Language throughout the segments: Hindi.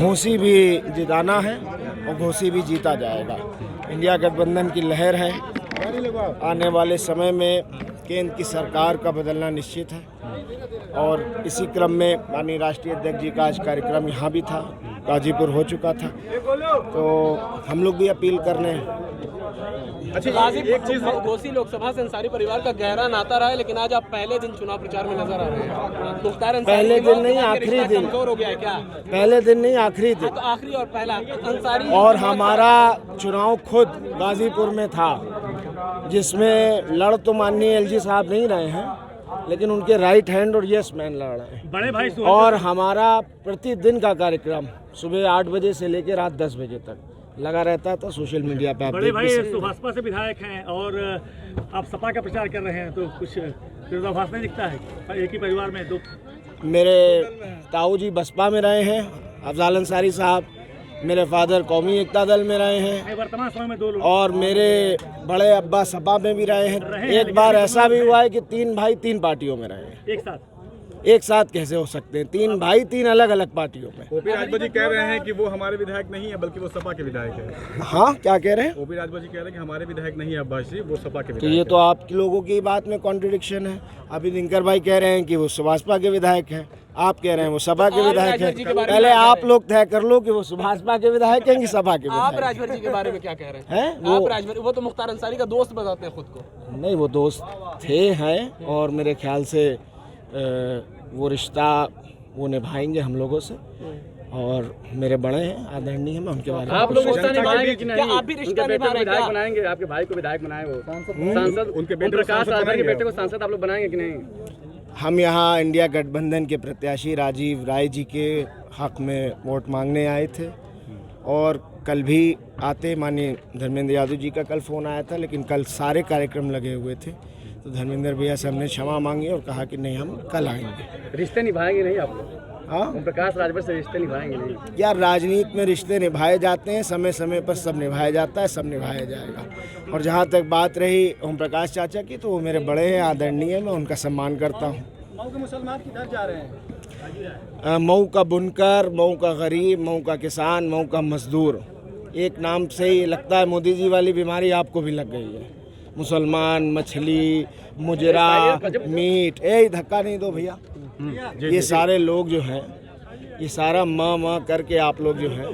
घोसी भी जिताना है और घोसी भी जीता जाएगा। इंडिया गठबंधन की लहर है। आने वाले समय में केंद्र की सरकार का बदलना निश्चित है और इसी क्रम में माननीय राष्ट्रीय अध्यक्ष जी का आज कार्यक्रम यहाँ भी था, गाजीपुर हो चुका था, तो हम लोग भी अपील कर रहे हैं। अच्छा, एक चीज, घोसी लोकसभा से अंसारी परिवार का गहरा नाता रहा है, लेकिन आज आप पहले दिन चुनाव प्रचार में नजर आ रहे हैं। मुख्तार अंसारी पहले दिन नहीं, आखिरी दिन। कमजोर हो गया है क्या? पहले दिन नहीं, आखिरी दिन। तो आखिरी और पहला अंसारी और हमारा चुनाव खुद गाजीपुर में था, जिसमें लड़ तो माननीय एलजी साहब नहीं रहे हैं, लेकिन उनके राइट हैंड और यस मैन लड़ रहे हैं। बड़े भाई और हमारा प्रतिदिन का कार्यक्रम सुबह 8 बजे से लेकर रात 10 बजे तक लगा रहता था सोशल मीडिया पे। आप बड़े भाई सुभाषपा से विधायक हैं और आप सपा का प्रचार कर रहे हैं, तो कुछ विरोधाभास नहीं दिखता है एक ही परिवार में दो? मेरे ताऊ जी बसपा में रहे हैं, अफजाल अंसारी साहब, मेरे फादर कौमी एकता दल में रहे हैं, वर्तमान समय में 2 लोग, और और मेरे बड़े अब्बा सपा में भी रहे हैं। एक बार ऐसा भी हुआ है कि 3 भाई 3 पार्टियों में रहे हैं। एक साथ कैसे हो सकते हैं? 3 भाई 3 अलग अलग पार्टियों में। ओपी राजभर जी कह रहे हैं कि वो हमारे विधायक नहीं है, बल्कि वो सपा के विधायक है। हाँ, क्या कह रहे हैं? ओपी राजभर जी कह रहे हैं कि हमारे विधायक नहीं है अब्बास जी, वो सपा के तो विधायक ये तो आप लोगों की बात में कॉन्ट्रडिक्शन है। अभी दिनकर भाई कह रहे हैं कि वो सुभाषपा के विधायक हैं, आप कह रहे हैं वो सपा के विधायक हैं। पहले आप लोग तय कर लो कि वो सुभाषपा के विधायक हैं कि सपा के आप विधायक राजभर जी के बारे में क्या कह रहे हैं? आप राजभर, वो तो मुख्तार अंसारी का दोस्त बताते हैं खुद को। नहीं, वो दोस्त थे हैं और मेरे ख्याल से वो रिश्ता वो निभाएंगे हम लोगों से, और मेरे बड़े हैं, आदरणीय हैं, मैं उनके बारे में आप लोग रिश्ता निभाएंगे कि नहीं? आप भी रिश्ता निभा रहे हैं? बनाएंगे, आपके भाई को विधायक बनाए, वो सांसद, उनके प्रकाश राजभर के बेटे को सांसद आप लोग बनाएंगे कि नहीं? हम यहाँ इंडिया गठबंधन के प्रत्याशी राजीव राय जी के हक में वोट मांगने आए थे, और कल भी आते माननीय धर्मेंद्र यादव जी का कल फ़ोन आया था, लेकिन कल सारे कार्यक्रम लगे हुए थे, तो धर्मेंद्र भैया से हमने क्षमा मांगी और कहा कि नहीं, हम कल आएंगे। रिश्ते निभाएंगे नहीं आप लोग? हाँ, प्रकाश राजभर से रिश्ते निभाएंगे नहीं? यार, राजनीति में रिश्ते निभाए जाते हैं, समय समय पर सब निभाया जाता है, सब निभाया जाएगा। और जहाँ तक बात रही ओम प्रकाश चाचा की, तो वो मेरे बड़े हैं, आदरणीय, मैं उनका सम्मान करता हूँ। मऊ के मुसलमान किधर जा रहे हैं? मऊ का बुनकर, मऊ का गरीब, मऊ का किसान, मऊ का मजदूर, एक नाम से ही लगता है मोदी जी वाली बीमारी आपको भी लग गई है। मुसलमान, मछली, मुजरा, मीट, धक्का नहीं दो भैया। ये सारे लोग जो हैं, ये सारा माँ करके आप लोग जो हैं,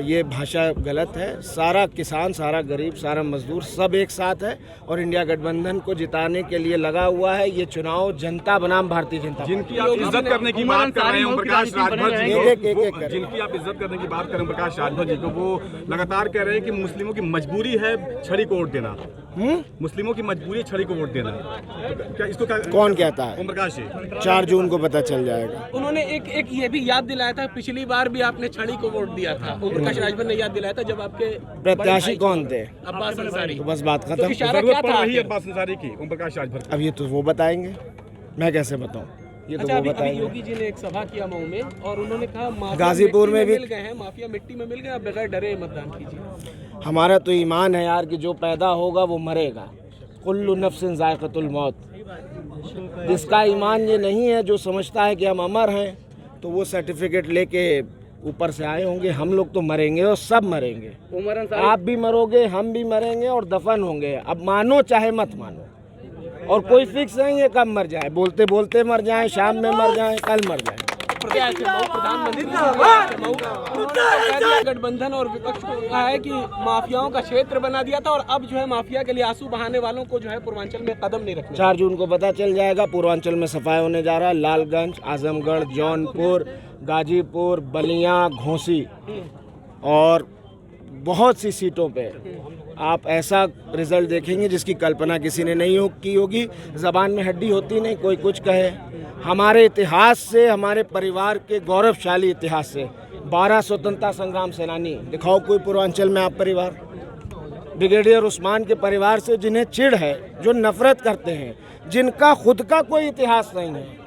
ये भाषा गलत है। सारा किसान, सारा गरीब, सारा मजदूर सब एक साथ है और इंडिया गठबंधन को जिताने के लिए लगा हुआ है। ये चुनाव जनता बनाम भारतीय जनता, जिनकी आप इज्जत करने की बात कर रहे हैं ओम प्रकाश राजभर जी, जिनकी आप इज्जत करने की बात कर रहे हैं प्रकाश राजभर जी को, वो लगातार कह रहे हैं कि मुस्लिमों की मजबूरी है छड़ी को वोट देना। मुस्लिमों की मजबूरी है छड़ी को वोट देना। तो क्या इसको कौन कहता है? ओम प्रकाश जी 4 जून को पता चल जाएगा। उन्होंने एक ये भी याद दिलाया था, पिछली बार भी आपने छड़ी को वोट दिया था। ओम प्रकाश राजभर ने याद दिलाया था जब आपके प्रत्याशी कौन थे? अब्बास अंसारी। तो बस बात खत्म। तो इशारा क्या था? वही अब्बास अंसारी की ओम प्रकाश राजभर। अब ये तो वो बताएंगे, मैं कैसे बताऊं? ये तो अच्छा, वो अभी बताएंगे। योगी जी ने एक सभा किया मऊ में और उन्होंने कहा माफिया गाजीपुर में भी मिल गए हैं, माफिया मिट्टी में मिल गए, अब बगैर डरे मतदान कीजिए। हमारा तो ईमान है यार कि जो पैदा होगा वो मरेगा। कुल्लु नफ्सिन ज़ायक़तुल मौत। जिसका ईमान ये नहीं है, जो समझता है कि हम अमर हैं, तो वो सर्टिफिकेट लेके ऊपर से आए होंगे। हम लोग तो मरेंगे और सब मरेंगे। आप भी मरोगे, हम भी मरेंगे और दफन होंगे। अब मानो चाहे मत मानो, और कोई फिक्स नहीं है कब मर जाए। बोलते बोलते मर जाए, शाम में मर जाए, कल मर जाए। प्रधानमंत्री गठबंधन और विपक्ष को कहा है कि माफियाओं का क्षेत्र बना दिया था, और अब जो है माफिया के लिए आंसू बहाने वालों को जो है पूर्वांचल में कदम नहीं रखना। 4 जून को पता चल जाएगा। पूर्वांचल में सफाई होने जा रहा है। लालगंज, आजमगढ़, जौनपुर, गाजीपुर, बलिया, घोसी और बहुत सी सीटों पे आप ऐसा रिजल्ट देखेंगे जिसकी कल्पना किसी ने नहीं की होगी। ज़बान में हड्डी होती नहीं, कोई कुछ कहे। हमारे इतिहास से, हमारे परिवार के गौरवशाली इतिहास से 12 स्वतंत्रता संग्राम सेनानी दिखाओ कोई पूर्वांचल में आप परिवार। ब्रिगेडियर उस्मान के परिवार से जिन्हें चिढ़ है, जो नफरत करते हैं, जिनका खुद का कोई इतिहास नहीं है,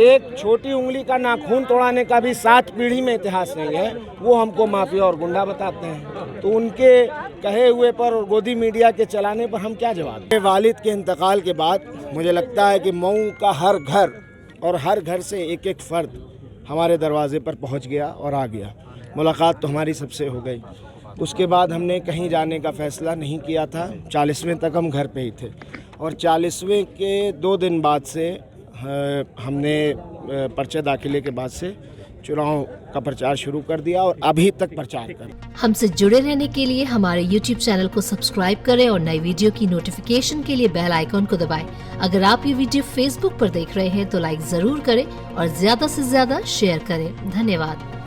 एक छोटी उंगली का नाखून तोड़ाने का भी 7 पीढ़ी में इतिहास नहीं है, वो हमको माफिया और गुंडा बताते हैं। तो उनके कहे हुए पर और गोदी मीडिया के चलाने पर हम क्या जवाब दें? वालिद के इंतकाल के बाद मुझे लगता है कि मऊ का हर घर और हर घर से एक एक फर्द हमारे दरवाजे पर पहुंच गया और आ गया। मुलाकात तो हमारी सबसे हो गई। उसके बाद हमने कहीं जाने का फ़ैसला नहीं किया था। 40वें तक हम घर पे ही थे और 40वें के 2 दिन बाद से हमने पर्चा दाखिले के बाद से चुनाव का प्रचार शुरू कर दिया और अभी तक प्रचार कर। हमसे जुड़े रहने के लिए हमारे YouTube चैनल को सब्सक्राइब करें और नई वीडियो की नोटिफिकेशन के लिए बेल आइकॉन को दबाएं। अगर आप ये वीडियो Facebook पर देख रहे हैं तो लाइक जरूर करें और ज्यादा से ज्यादा शेयर करें। धन्यवाद।